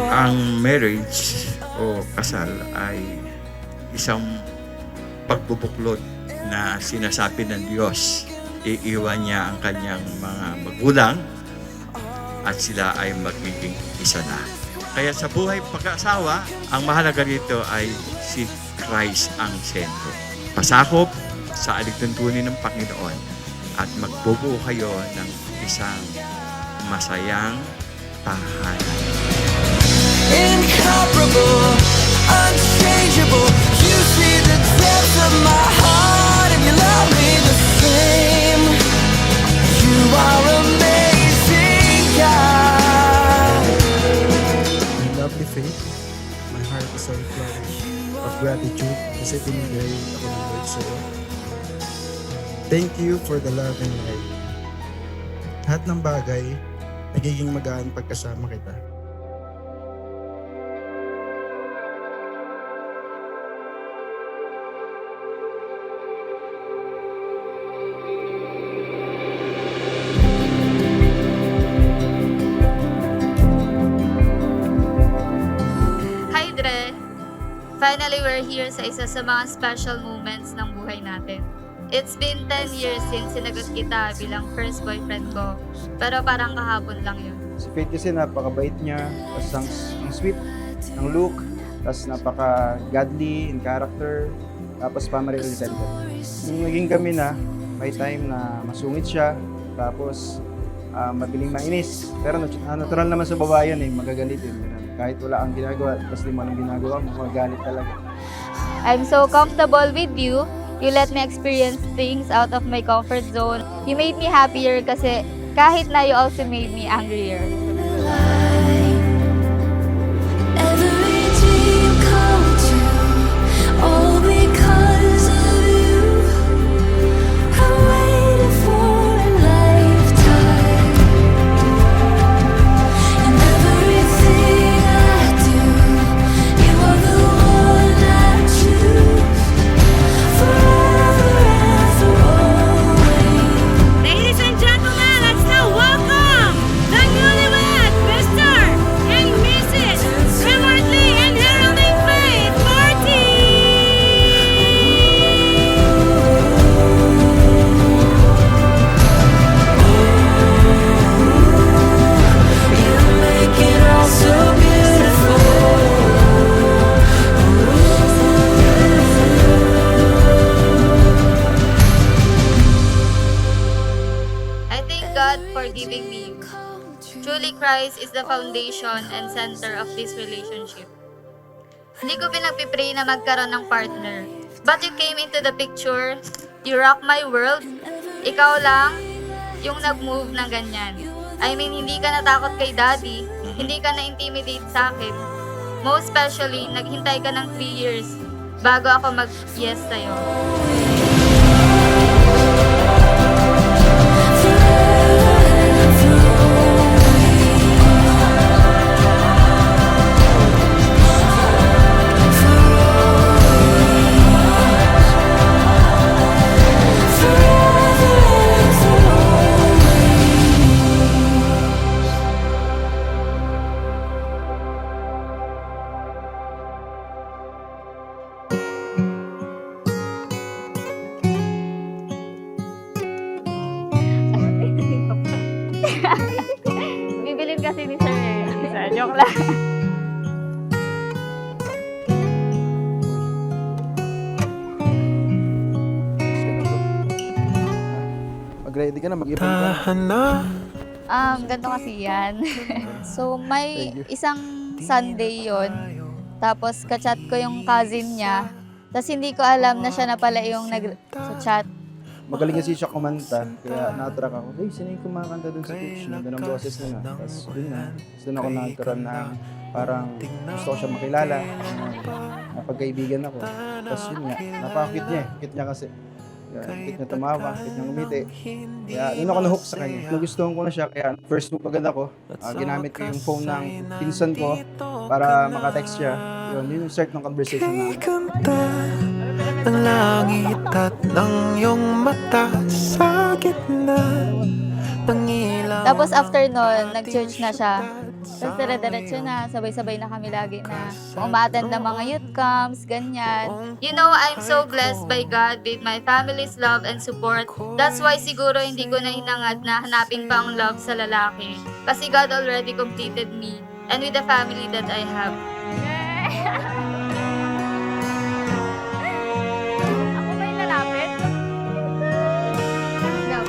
Ang marriage o kasal ay isang pagbubuklod na sinasabi ng Diyos. Iiwan niya ang kanyang mga magulang at sila ay magiging isa na. Kaya sa buhay pag-asawa, ang mahalaga rito ay si Christ ang sentro. Pasakop sa alituntunin ng Panginoon at magbubuo kayo ng isang masayang tahanan. Incomparable, unchangeable. You see the depths of my heart and you love me the same. You are amazing, God. My lovely faith, my heart is overflowing of gratitude kasi binigay ako ng Lord sa'yo. Thank you for the love and life. Lahat ng bagay, nagiging magaan pagkasama kita. Hi, Dre! Finally, we're here sa isa sa mga special moments ng buhay natin. It's been 10 years since sinagot kita bilang first boyfriend ko. Pero parang kahapon lang yun. Si Faith kasi napakabait niya, tapos ang sweet ng look, tapos napaka-godly in character, tapos family-oriented. Nung naging kami na, may time na masungit siya, tapos mabiling mainis. Pero natural naman sa babae yan magagalit yun. Kahit wala kang ginagawa, tapos di mo anong ginagawa mo, magagalit talaga. I'm so comfortable with you. You let me experience things out of my comfort zone. You made me happier kasi kahit na you also made me angrier. Every dream come true, all because of you. I waited for a lifetime. In everything I do, you are the one I choose. Forever and for always. Ladies and gentlemen, let's now welcome the newlywed Mr. and Mrs. Remotely and Heralding Faith Party! You make it all so beautiful. I thank God for giving me you. Truly, Christ is the foundation and center of this relationship. Hindi ko pinagpipray na magkaroon ng partner. But you came into the picture, you rock my world. Ikaw lang yung nag-move ng ganyan. I mean, hindi ka natakot kay daddy, hindi ka na-intimidate sa akin. Most especially, naghintay ka ng 3 years bago ako mag-yes sa'yo. Bibilin kasi ni Sir Isa. Joke lang. Mag-ready ka na, mag-ipon ka. Ganito kasi yan. So, may isang Sunday yon. Tapos, kachat ko yung cousin niya. Tapos, hindi ko alam na siya na pala yung nag-chat. Magaling kasi siya kumanta, kaya na-attract ako. Hey, sino yung kumakanta dun sa pitch? Nandun ang boses na. Tapos dun na. Tapos dun ako nagkaroon na parang gusto ko siya makilala. Napagkaibigan ako. Tapos yun nga, napaka-cute niya. Cute niya kasi. Cute niya tumawa, cute niya ngumiti. Kaya dun ako na-hook sa kanya. Nagustuhan ko na siya, kaya first move agad ako. Ginamit ko yung phone ng pinsan ko para makatext siya. Yun yung start ng conversation namin. Ng langit at ng iyong mata sa gitna ng ilaw. Tapos after nun, nag-church na siya. Tapos dire-diretso na, sabay-sabay na kami lagi na umattend ng mga youth camps, ganyan. You know, I'm so blessed by God with my family's love and support. That's why siguro hindi ko na hinangad na hanapin pa ang love sa lalaki. Kasi God already completed me and with the family that I have. Ako ba yung lalapit? Ikaw.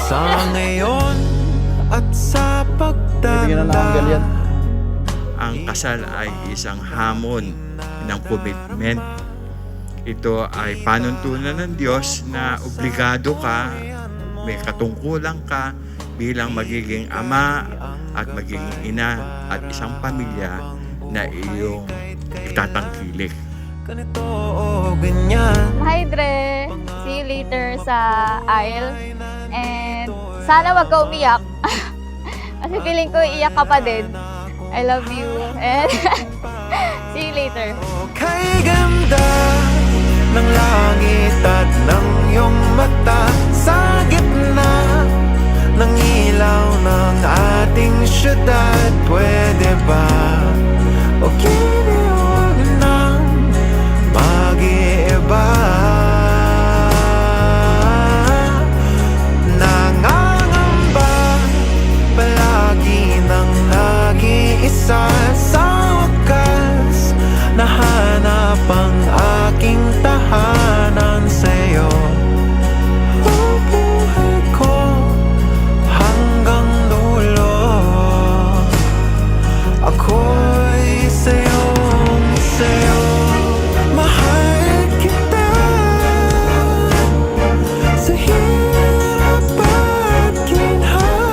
Sa ngayon at sa Bibigyan na ng anggal yan. pagtanda. Ang kasal ay isang hamon ng commitment. Ito ay panuntunan ng Diyos na obligado ka, may katungkulan ka bilang magiging ama at magiging ina at isang pamilya na iyong itatangkilik. Ganito o ganyan. Hi, Dre! See you later sa aisle. And sana wag ka umiyak. Kasi feeling ko iiyak ka pa din. I love you. And see you later. Kay ganda ng langit at ng iyong mata, sa gitna ng ilaw ng ating syudad, pwede ba o huwag nang mag-iiba? Nangangamba palagi ng nag-iisa, sa wakas nahanap ang aking tahanan sa'yo. Bubuhay ko hanggang dulo, ako'y sa'yo. Mahal kita sa hirap at ginhawa,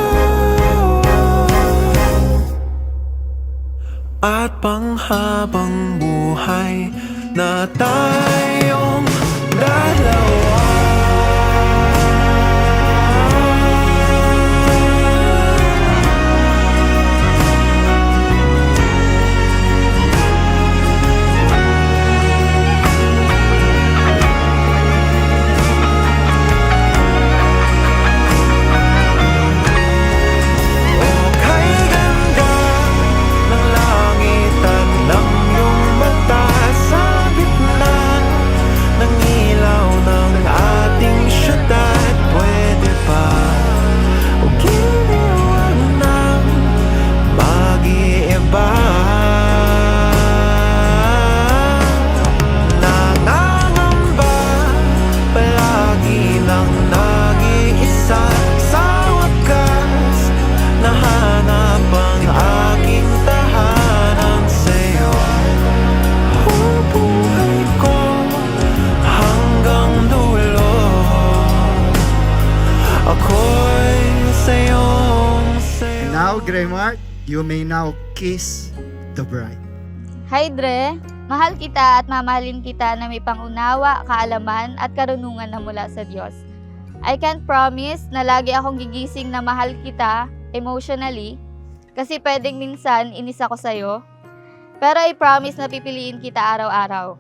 at panghabang buhay na tayong dalawa. O kay ganda ng langit at ng iyong mata, sa gitna ng ilaw ng ating syudad, pwede ba o huwag nang mag-iiba? Nangangamba palagi ng nag-iisa, sa wakas nahanap ang aking tahanan sa'yo. Bubuhay ko hanggang dulo, ako'y sa'yo. And now, Greymark, you may now kiss the bride. Hi, Dre! Mahal kita at mamahalin kita na may pangunawa, kaalaman at karunungan na mula sa Diyos. I can't promise na lagi akong gigising na mahal kita emotionally kasi pwedeng minsan inis ako sa'yo. Pero I promise na pipiliin kita araw-araw.